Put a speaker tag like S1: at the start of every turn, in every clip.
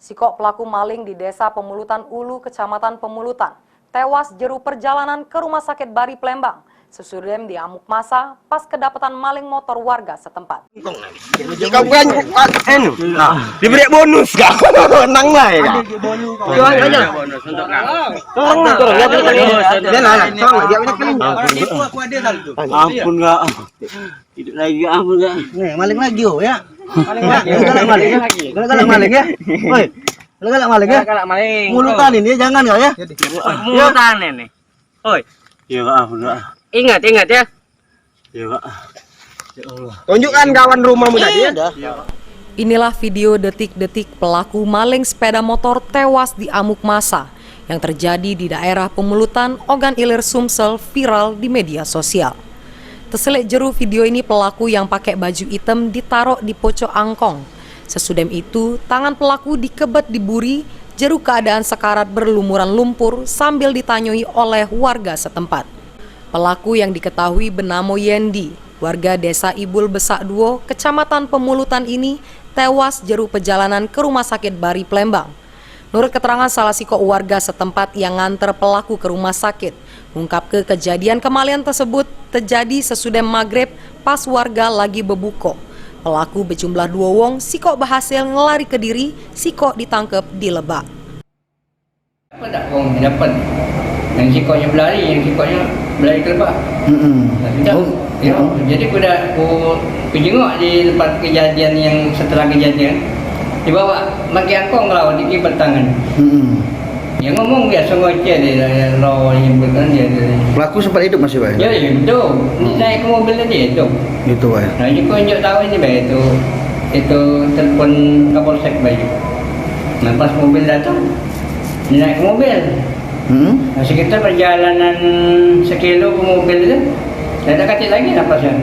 S1: Sikok pelaku maling di Desa Pemulutan Ulu, Kecamatan Pemulutan, tewas jeru perjalanan ke Rumah Sakit Bari Plembang. Sesudah diamuk massa pas kedapatan maling motor warga setempat.
S2: Kau kan diberi bonus kau, menang lah ya.
S3: Ampun nggak, hidup lagi ampun nggak.
S2: Maling lagi ya. Galak maling ya. Woi, galak maling ya. Mulutan ini jangan nggak ya.
S3: Mulutan ini. Oi. Ya ampun nggak. Ingat ya. Ya Pak. Ya Allah.
S2: Tunjukkan kawan rumahmu tadi ya.
S1: Inilah video detik-detik pelaku maling sepeda motor tewas di amuk massa yang terjadi di daerah Pemulutan, Ogan Ilir, Sumsel, viral di media sosial. Terselip jeru video ini pelaku yang pakai baju hitam ditaruh di pocok angkong. Sesudem itu, tangan pelaku dikebet di buri, jeru keadaan sekarat berlumuran lumpur sambil ditanyoi oleh warga setempat. Pelaku yang diketahui bernama Yendi, warga Desa Ibul Besak Duo, Kecamatan Pemulutan ini tewas jeru perjalanan ke Rumah Sakit Bari Plembang. Menurut keterangan salah sikok warga setempat yang nganter pelaku ke rumah sakit, ungkap kejadian kemalian tersebut terjadi sesudah maghrib pas warga lagi bebuko. Pelaku berjumlah 2 wong, sikok berhasil ngelari ke diri, sikok ditangkap di Lebak.
S4: Dapat yang sikoknya berlari ke Lebak. Jadi aku jenguk di tempat kejadian yang setelah kejadian dibawa pakai angkong lah di bertangan. Dia ngomong biasa ngoceh dia lo yang berkan dia.
S2: Pelaku sempat hidup masih Pak?
S4: Ya hidup. Naik ke mobil dia hidup.
S2: Itu Pak.
S4: Nah ini kau tunjuk tahu ini Pak itu telepon Kapolsek Pak. Nah pas mobil datang dia naik ke mobil. Nah, sekitar perjalanan 1 kilo ke mobil itu, ada katik lagi napasnya.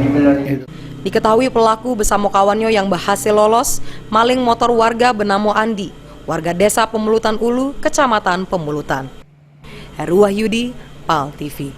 S1: Diketahui pelaku bersama kawannya yang berhasil lolos, maling motor warga bernama Andi, warga Desa Pemulutan Ulu, Kecamatan Pemulutan. Heru Wahyudi, PAL TV.